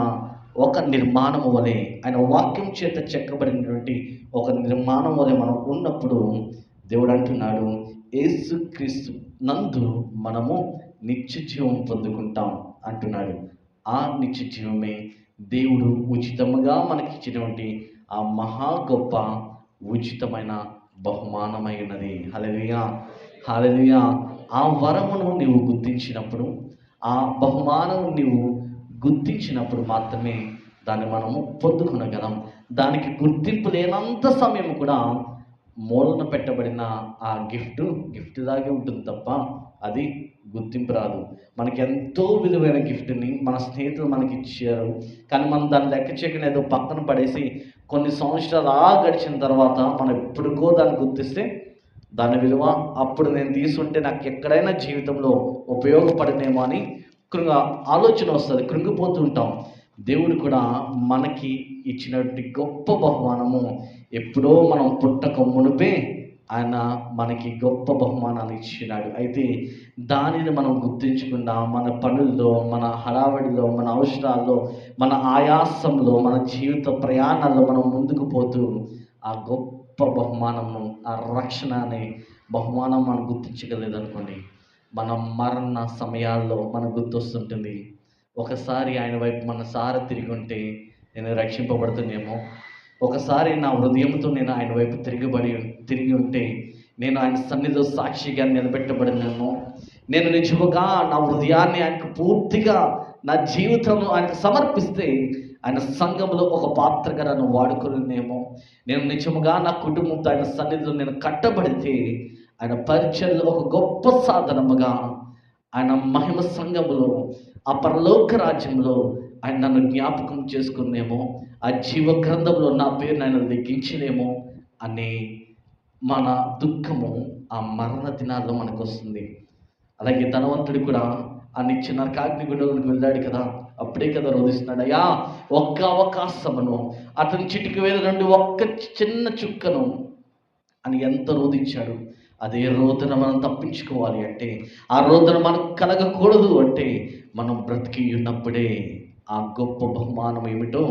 ఒక నిర్మాణము వలె, ఆయన వాక్యం చేత చెక్కబడినటువంటి ఒక నిర్మాణం వలె మనం ఉన్నప్పుడు దేవుడు అంటున్నాడు, యేసుక్రీస్తు నందు మనము నిత్య జీవం పొందుకుంటాం అంటున్నాడు. ఆ నిత్య జీవమే దేవుడు ఉచితముగా మనకిచ్చినటువంటి ఆ మహా గొప్ప ఉచితమైన బహుమానమైనది. హల్లెలూయా, హల్లెలూయా. ఆ వరమును నీవు గుర్తించినప్పుడు, ఆ బహుమానం నీవు గుర్తించినప్పుడు మాత్రమే దాన్ని మనము పొందుకొనగలం. దానికి గుర్తింపు లేనంత సమయం కూడా మూలన పెట్టబడిన ఆ గిఫ్ట్ లాగే ఉంటుంది తప్ప అది గుర్తింపు రాదు. మనకి ఎంతో విలువైన గిఫ్ట్ని మన స్నేహితులు మనకి ఇచ్చారు, కానీ మనం దాన్ని లెక్క చేయకుండా ఏదో పక్కన పడేసి కొన్ని సంవత్సరాలు గడిచిన తర్వాత మనం ఎప్పుడుకో దాన్ని గుర్తిస్తే దాని విలువ అప్పుడు నేను తీసుంటే నాకు ఎక్కడైనా జీవితంలో ఉపయోగపడినేమో అని ఆలోచన వస్తుంది, కృంగిపోతూ ఉంటాం. దేవుడు కూడా మనకి ఇచ్చినటువంటి గొప్ప బహుమానము ఎప్పుడో మనం పుట్టక మునిపే ఆయన మనకి గొప్ప బహుమానాన్ని ఇచ్చినాడు. అయితే దానిని మనం గుర్తించకుండా మన పనుల్లో, మన హడావిడిలో, మన అవసరాల్లో, మన ఆయాసంలో, మన జీవిత ప్రయాణాల్లో మనం ముందుకు పోతూ ఆ గొప్ప బహుమానమును, ఆ రక్షణ అనే బహుమానం మనం గుర్తించగలేదనుకోండి, మన మరణ సమయాల్లో మనకు గుర్తొస్తుంటుంది. ఒకసారి ఆయన వైపు మన సారి తిరిగి ఉంటే నేను రక్షింపబడుతుందేమో, ఒకసారి నా హృదయంతో నేను ఆయన వైపు తిరిగి ఉంటే నేను ఆయన సన్నిధిలో సాక్షిగా నిలబెట్టబడినేమో, నేను నిజముగా నా హృదయాన్ని ఆయనకు పూర్తిగా, నా జీవితంలో ఆయనకు సమర్పిస్తే ఆయన సంఘంలో ఒక పాత్రగా నన్ను వాడుకునేమో, నేను నిజముగా నా కుటుంబంతో ఆయన సన్నిధిలో నేను కట్టబడితే ఆయన పరిచయంలో ఒక గొప్ప సాధనముగా ఆయన మహిమ సంఘములో, ఆ పరలోక రాజ్యంలో ఆయన నన్ను జ్ఞాపకం చేసుకునేమో, ఆ జీవ గ్రంథంలో నా పేరు ఆయన లెక్కించినేమో అనే మన దుఃఖము ఆ మరణ దినాల్లో మనకు వస్తుంది. అలాగే ధనవంతుడు కూడా ఆ నిత్య నరకాగ్ని గుండంలోకి వెళ్ళాడు కదా, అప్పుడే కదా రోధిస్తున్నాడు, అయ్యా ఒక్క అవకాశమును, అతని చిటికి వేల నుండి ఒక్క చిన్న చుక్కను అని ఎంత రోధించాడు. అదే రోదన మనం తప్పించుకోవాలి అంటే, ఆ రోదన మనకు కలగకూడదు అంటే, మనం బ్రతికి ఉన్నప్పుడే ఆ గొప్ప బహుమానం ఏమిటో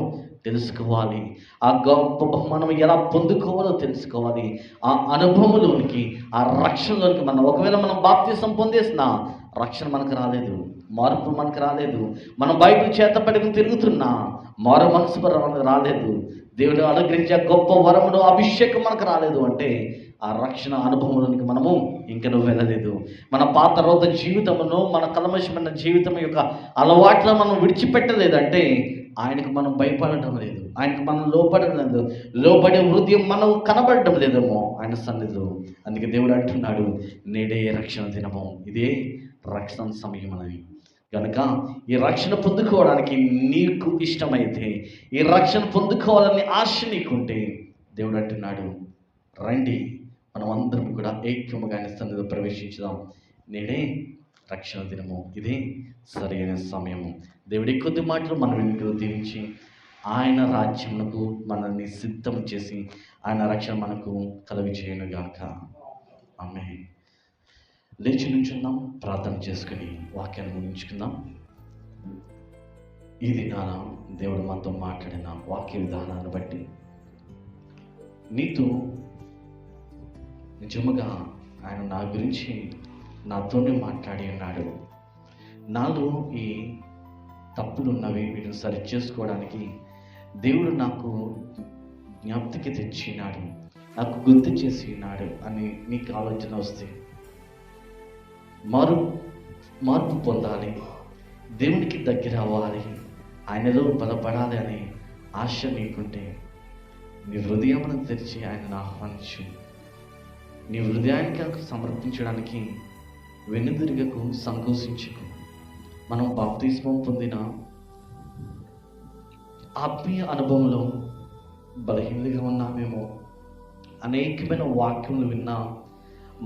తెలుసుకోవాలి. ఆ గొప్ప బహుమానం ఎలా పొందుకోవాలో తెలుసుకోవాలి. ఆ అనుభవంలోనికి, ఆ రక్షణలోనికి ఒకవేళ మనం బాప్తిసం పొందేసిన రక్షణ మనకు రాలేదు, మార్పు మనకు రాలేదు, మనం బైబిల్ చేత పట్టుకుని తిరుగుతున్నా మారు మనసు మనకు రాలేదు, దేవుడు అనుగ్రహించే గొప్ప వరమును అభిషేకం మనకు రాలేదు అంటే, ఆ రక్షణ అనుభవంలోనికి మనము ఇంకనూ వెళ్ళలేదు. మన పాత రోత జీవితమును, మన కల్మషమైన జీవితం యొక్క అలవాట్లను మనం విడిచిపెట్టలేదంటే ఆయనకు మనం భయపడటం లేదు, ఆయనకు మనం లోపడడం లేదు, లోబడే హృదయం మనం కనబడటం లేదేమో ఆయన సన్నిధిలో. అందుకే దేవుడు అంటున్నాడు, నేడే రక్షణ దినము, ఇదే రక్షణ సమయం అని. కనుక ఈ రక్షణ పొందుకోవడానికి నీకు ఇష్టమైతే, ఈ రక్షణ పొందుకోవాలని ఆశ నీకుంటే, దేవుడు అంటున్నాడు, రండి మనం అందరం కూడా ఐక్యముగా ఆయన సన్నిధిలో ప్రవేశించుదాం. నేడే రక్షణ దినము, ఇదే సరైన సమయము. దేవుడి కొద్ది మాటలు మనం ఇంట్లో దీవించి ఆయన రాజ్యమునకు మనల్ని సిద్ధం చేసి ఆయన రక్షణ మనకు కలుగ చేయనుగాక. ఆమేన్. లేచి నుంచుందాం, ప్రార్థన చేసుకుని వాక్యాన్ని ముగించుకుందాం. ఈ దినాన దేవుడు మనతో మాట్లాడిన వాక్య విధానాన్ని బట్టి నీతో నిజముగా ఆయన నా గురించి నాతోనే మాట్లాడి ఉన్నాడు. నాలో ఈ తప్పులు ఉన్నవి, వీటిని సరి చేసుకోవడానికి దేవుడు నాకు జ్ఞాప్తికి తెచ్చినాడు, నాకు గుర్తు చేసి ఉన్నాడు అని నీకు ఆలోచన వస్తే, మార్పు పొందాలి, దేవునికి దగ్గర అవ్వాలి, ఆయనలో బలపడాలి అనే ఆశ నీకుంటే నీ హృదయమును తెరిచి ఆయనను ఆహ్వానించు. నీ హృదయానికి సమర్పించడానికి వెనుదిరగకు, సంకోచించకు. మనం బాప్తిస్మం పొందిన ఆత్మీయ అనుభవంలో బలహీనతగా ఉన్నామేమో, అనేకమైన వాక్యములు విన్నా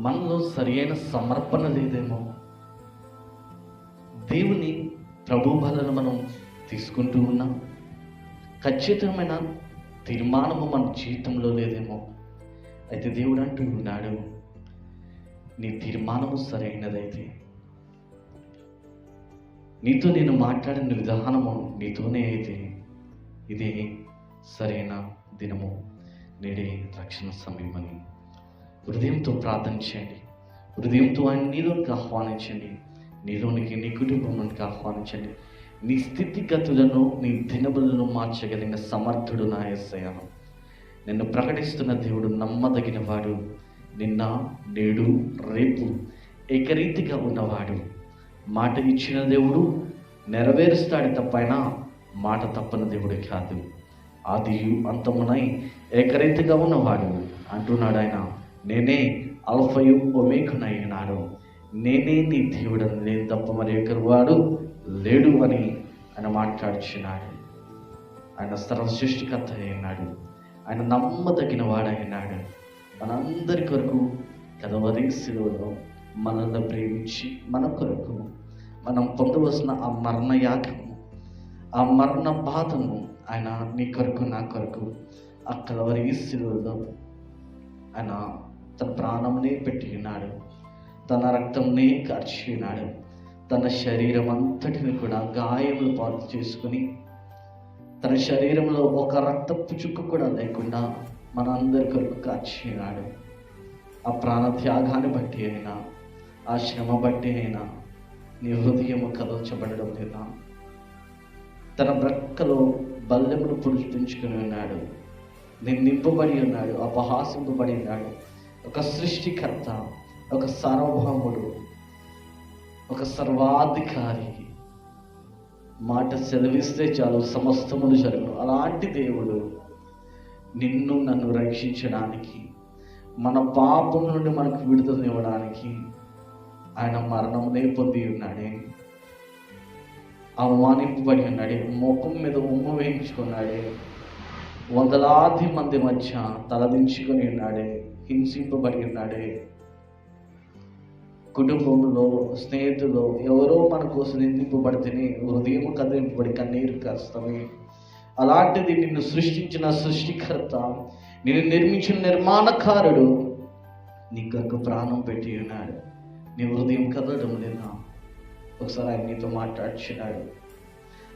మనలో సరియైన సమర్పణ లేదేమో, దేవుని ప్రభు బలను మనం తీసుకుంటూ ఉన్నాం, ఖచ్చితమైన తీర్మానము మన జీవితంలో లేదేమో. అయితే దేవుడు అంటూ ఉన్నాడు, నీ తీర్మానము సరైనదైతే, నీతో నేను మాట్లాడిన విధానము నీతోనే అయితే, ఇదే సరైన దినము, నేడే రక్షణ సమయం అని హృదయంతో ప్రార్థన చేయండి. హృదయంతో ఆయన నీలోనికి ఆహ్వానించండి, నీలోనికి, నీ కుటుంబంలోనికి ఆహ్వానించండి. నీ స్థితిగతులను, నీ దినములను మార్చగలిగిన సమర్థుడు నా యేసయ్య. నిన్ను ప్రకటిస్తున్న దేవుడు నమ్మదగిన వాడు, నిన్న, నేడు, రేపు ఏకరీతిగా ఉన్నవాడు. మాట ఇచ్చిన దేవుడు నెరవేరుస్తాడు తప్పైనా మాట తప్పని దేవుడు కాదు. ఆదియు అంతమునై ఏకరీతిగా ఉన్నవాడు అంటున్నాడు ఆయన. నేనే అల్ఫయు ఒమేగునై ఉన్నాడు, నేనే నీ దేవుడు, నేను తప్ప మరి ఒకరు వాడు లేడు అని ఆయన మాట్లాడుచున్నాడు. ఆయన సర్వ సృష్టికర్త అయినాడు, ఆయన నమ్మదగిన వాడైనాడు. మనందరి కొరకు కలవరి శిలువలో మనల్ని ప్రేమించి మన కొరకు మనం పొందవలసిన ఆ మరణ యాగము, ఆ మరణ బాధను ఆయన నీ కొరకు, నా కొరకు ఆ కలవరి శిలువలో ఆయన తన ప్రాణంనే పెట్టి ఉన్నాడు, తన రక్తంనే కార్చి ఉన్నాడు, తన శరీరం అంతటిని కూడా గాయములు పాటు చేసుకుని తన శరీరంలో ఒక రక్తపు చుక్క కూడా లేకుండా మన అందరి కొరకు కార్చి ఉన్నాడు. ఆ ప్రాణ త్యాగాన్ని బట్టి అయినా, ఆ శ్రమ బట్టి అయినా నీ హృదయము కదల్చబడడం లేదా? తన బ్రక్కలో బల్లెమును పుడిపించుకుని ఉన్నాడు, నేను నింపబడి ఉన్నాడు, అపహాసింపబడి ఉన్నాడు. ఒక సృష్టికర్త, ఒక సార్వభౌముడు, ఒక సర్వాధికారి మాట సెలవిస్తే చాలు సమస్తములు జరుగును. అలాంటి దేవుడు నిన్ను నన్ను రక్షించడానికి, మన పాపం నుండి మనకు విడుదలనివ్వడానికి ఆయన మరణమునే పొంది ఉన్నాడే, అవమానింపబడి ఉన్నాడే, ముఖం మీద ఉమ్ము వేయించుకున్నాడే, వందలాది మంది మధ్య తలదించుకొని ఉన్నాడే, హింసింపబడి ఉన్నాడే. కుటుంబంలో, స్నేహితులు ఎవరో మన కోసం నిందింపబడితేనే హృదయం కదిలింపబడి కన్నీరు కాస్తామే. అలాంటిది నిన్ను సృష్టించిన సృష్టికర్త, నిన్ను నిర్మించిన నిర్మాణకారుడు నీ కొరకు ప్రాణం పెట్టి ఉన్నాడు. నీ హృదయం కదలడం లేదా? ఒకసారి ఆయన నీతో మాట్లాడుచున్నాడు.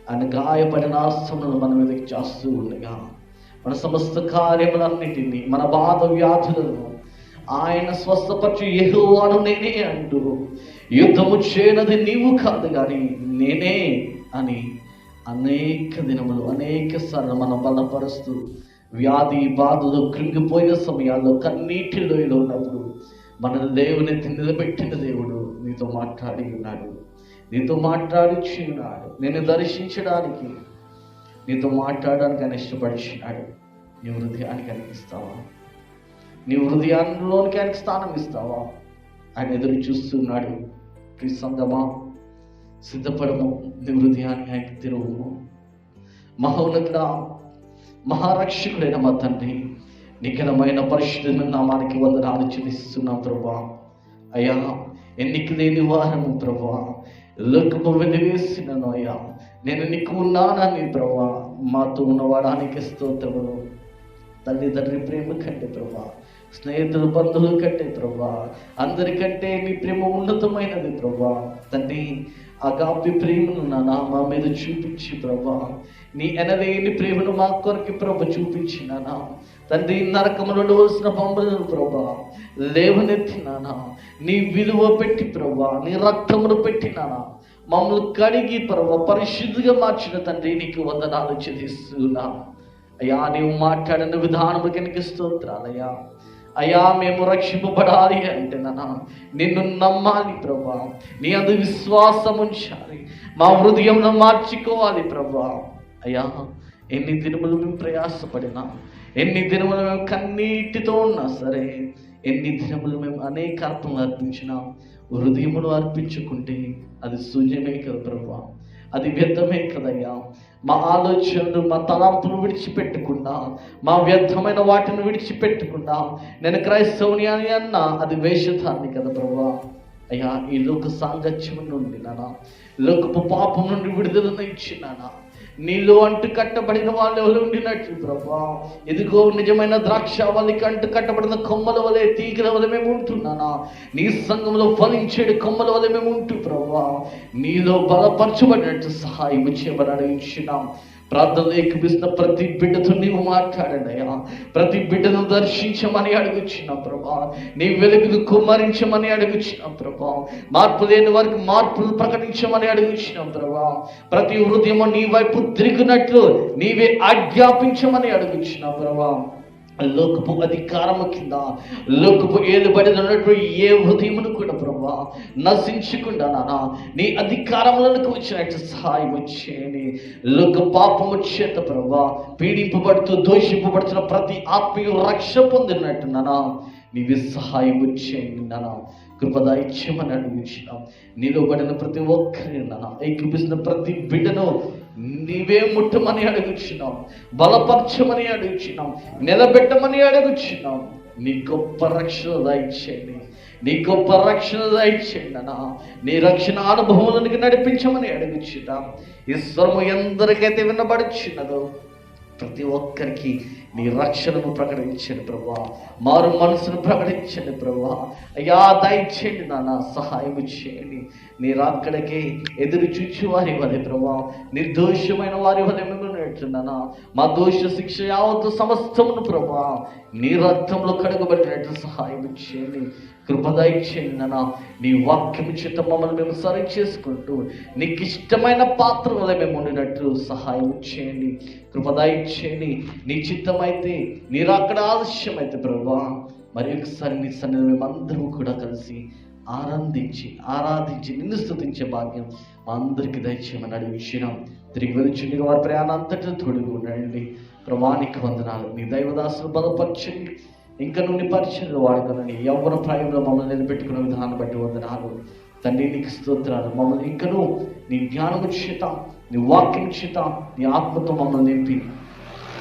ఆయన గాయపడిన ఆస్తులను మన మీదకి చేస్తూ ఉండగా మన సమస్త కార్యములన్నిటినీ, మన బాధ వ్యాధులను ఆయన స్వస్థపరచు యెహోవాను నేనే అంటూ, యుద్ధము చేయనది నీవు కాదు కానీ నేనే అని అనేక దినములు, అనేక సార్లు మనం బలపరుస్తూ వ్యాధి బాధలు కృంగిపోయిన సమయాల్లో కన్నీటిలో ఉన్నప్పుడు మన దేవుని నిలబెట్టిన దేవుడు నీతో మాట్లాడి ఉన్నాడు, నీతో మాట్లాడించి ఉన్నాడు. నేను దర్శించడానికి, నీతో మాట్లాడడానికి ఆయన ఇష్టపడిస్తున్నాడు. నీ హృదయానికి అనిపిస్తావా? నీ హృదయంలోనికి ఆయనకి స్థానం ఇస్తావా? ఆయన ఎదురు చూస్తున్నాడు. ప్రియ సంగమా, సిద్ధపడము, నీ హృదయాన్ని ఆయనకి తెరువు. మహోన్నతుడా, మహారక్షకుడైన మా తండ్రి, నిఖిలమైన పరిశుద్ధమైన నామానికి వందనాలు చెల్లిస్తున్నాం ప్రభా. అయ్యా, ఎన్నిక లేని వారము ప్రభా, లోకము వెలివేసినను అయ్యా, నేను నీకు ఉన్నానని ప్రభా, మాతో ఉన్నవాడానికి స్తోత్రములు. తల్లిదండ్రి ప్రేమ కంటే ప్రభా, స్నేహితులు బంధువుల కంటే ప్రభా, అందరికంటే నీ ప్రేమ ఉన్నతమైనది ప్రభా. తండ్రి, అగాపి ప్రేమను మా మీద చూపించి ప్రభా, నీ ఎనలేని ప్రేమను మా కొరకు ప్రభ చూపించినానా తండ్రి. నరకము నుండి వలసిన బొమ్మలను ప్రభా లేవనెత్తినానా, నీ విలువ పెట్టి ప్రభా, నీ రక్తమును పెట్టినానా, మమ్మల్ని కడిగి ప్రభా పరిశుద్ధిగా మార్చిన తండ్రి, నీకు వందనాలు చెల్లిస్తున్నా. అయ్యా, నీవు మాట్లాడిన విధానము కనుక స్తోత్రాలయ్యా. అయ్యా, మేము రక్షింపబడాలి అంటే నాన్న నిన్ను నమ్మాలి ప్రభా, నీ అందు విశ్వాసం ఉంచాలి, మా హృదయంలో మార్చుకోవాలి ప్రభా. అయ్యా, ఎన్ని దినములు మేము ప్రయాసపడినా, ఎన్ని దినములు మేము కన్నీటితో ఉన్నా సరే, ఎన్ని దినములు మేము అనేక అర్పణలు అర్పించినా, హృదయములు అర్పించుకుంటే అది శూన్యమే కదా ప్రభా, అది వ్యర్థమే కదయ్యా. మా ఆలోచనలు, మా తలంపులు విడిచిపెట్టకుండా, మా వ్యర్థమైన వాటిని విడిచిపెట్టకుండా నేను క్రైస్తవుని అని అన్నా అది వేషధాన్ని కదా ప్రభా. అయ్యా, ఈ లోక సాంగత్యం నుండి నానా, లోకపు పాపం నుండి విడుదలను ఇచ్చినానా, నీలో అంటు కట్టబడిన వాళ్ళు ఎవరు ఉండినట్లు ప్రభా, ఇదిగో నిజమైన ద్రాక్ష వల్లికి అంటు కట్టబడిన కొమ్మల వలె, తీగల వలె మేము ఉంటున్నానా, నీ సంఘంలో ఫలించేడు కొమ్మల వలె మేము ఉంటూ ప్రభా, నీలో బలపరచబడినట్టు సహాయం చేయమని అడిగించినాం. ప్రార్థనలు ఏకీపిస్తున్న ప్రతి బిడ్డతో నీవు మాట్లాడండియా, ప్రతి బిడ్డను దర్శించమని అడుగుచున్నాం ప్రభా, నీ వెలుగును కుమ్మరించమని అడుగుచున్నాం ప్రభా, మార్పు లేని వారికి మార్పులు ప్రకటించమని అడుగుచున్నాం ప్రభా, ప్రతి హృదయము నీ వైపు తిరిగినట్లు నీవే ఆజ్ఞాపించమని అడుగుచున్నాం ప్రభా. లోకపు అధికారము కింద, లోకపు ఏలుబడిన ఉన్నటువంటి ఏ హృదయమును కూడా ప్రభా నశించకుండా నానా నీ అధికారములకు వచ్చినట్టు సహాయం చేయండి. లోక పాపము చేత ప్రభా పీడింపబడుతూ దోషింపబడుతున్న ప్రతి ఆత్మీయ రక్ష పొందినట్టు నానా నీవే సహాయం చేయండి నానా, కృపదా ఇచ్చేమని అడిగించినాం. నిలబడిన ప్రతి ఒక్కరిని నానా, ఏకీపిస్తున్న ప్రతి బిడ్డను నీవే ముట్టమని అడుగుచున్నాం, బలపరచమని అడుగుచున్నాం, నిలబెట్టమని అడుగుచున్నాం. నీ గొప్ప రక్షణ దయచేయండి, నీ గొప్ప రక్షణ దయచేయండి అన్నా, నీ రక్షణ అనుభవానికి నడిపించమని అడుగుచున్నాం. ఈ స్వరము ఎందరికైతే వినబడుచున్నదో ప్రతి ఒక్కరికి నీ రక్షణను ప్రకటించండి ప్రభా, మారు మనసును ప్రకటించండి ప్రభా. అయ్యా దయచేయండి నాన్న, సహాయం చేయండి. నీ రాకడకే ఎదురు చూచి వారి వలె ప్రభా, నిర్దోషమైన వారి వలె మిమ్మల్ని మా దోష శిక్ష యావత్తు సమస్తమును ప్రభా నీ రక్తంలో కడగబడినట్టు సహాయం చేయండి. కృపదయచేయండి నాన్న. నీ వాక్యం చేత మమ్మల్ని మేము సరి చేసుకుంటూ నీకు ఇష్టమైన పాత్ర వల్ల మేము ఉండినట్టు సహాయం చేయండి. కృపదయచేయండి. నీ చిత్తమైతే నీ రాకడ ఆలస్యమైతే ప్రభా మరి ఒకసారి నీ సన్నిధిలో మేమందరూ కూడా కలిసి ఆరాధించి నిన్ను స్తుతించే భాగ్యం మా అందరికీ దయచేయమని అడిగినాం. తిరిగి వెలుచుండి వారి ప్రయాణం అంతటా తోడుగా ఉండండి ప్రభానికి వందనాలు. నీ దైవదాసులు బలపరచండి, ఇంకా నుండి పరిచయలు వాడుకుని యవ్వన ప్రాయంలో మమ్మల్ని నిలబెట్టుకున్న విధానం బట్టి వందనాలు తండ్రి. నీకు స్తోత్రాలు. మమ్మల్ని ఇంకను నీ జ్ఞానము చేత, నీ వాక్యం చేత, నీ ఆత్మతో మమ్మల్ని నింపి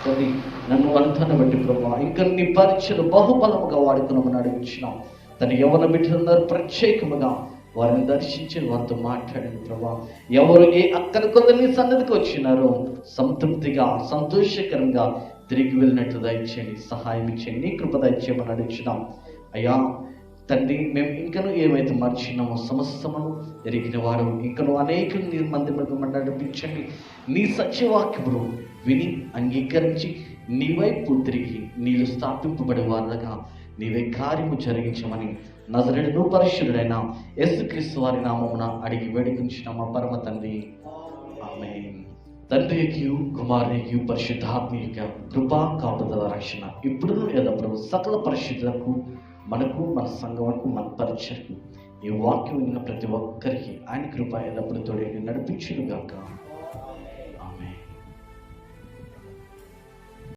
తండ్రి నన్ను అంతాన్ని బట్టి ప్రభావ ఇంకా నీ పరిచయలు బహుబలముగా వాడుకున్నామని అడిగించినాం. తన యవ్వన బిడ్డలందరూ ప్రత్యేకముగా వారిని దర్శించి వారితో మాట్లాడిన ప్రభా, ఎవరు ఏ అక్కడి కొందరు నీ సన్నిధికి వచ్చినారో సంతృప్తిగా సంతోషకరంగా తిరిగి వెళ్ళినట్లు దయచేయండి, సహాయం ఇచ్చేయండి, నీ కృప దయచేయమని అడుగుచున్నాం. అయ్యా తండ్రి, మేము ఇంకనూ ఏమైతే మర్చినామో సమస్తమును ఎరిగిన వాడు ఇంకనూ అనేక మంది మిమ్మల్ని నడిపించండి. నీ సత్యవాక్యములు విని అంగీకరించి నీ వైపు తిరిగి నీళ్ళు స్థాపింపబడే వారుగా నీవే కార్యము జరిగించమని నజరేయుడు పరిశుద్ధుడైన యేసుక్రీస్తు వారి నామమున అడిగి వేడుకుంటున్న మా పరమ తండ్రి, ఆమేన్. తండ్రికి కుమారునికి పరిశుద్ధాత్మీయ కృపా కాపుదల రక్షణ ఇప్పుడు ఎల్లప్పుడూ సకల పరిశుద్ధులకు మనకు మన సంఘముకు మన పరిచయకు ఈ వాక్యం విన్న ప్రతి ఒక్కరికి ఆయన కృప ఎల్లప్పుడూ తోడే నడిపించును గాక.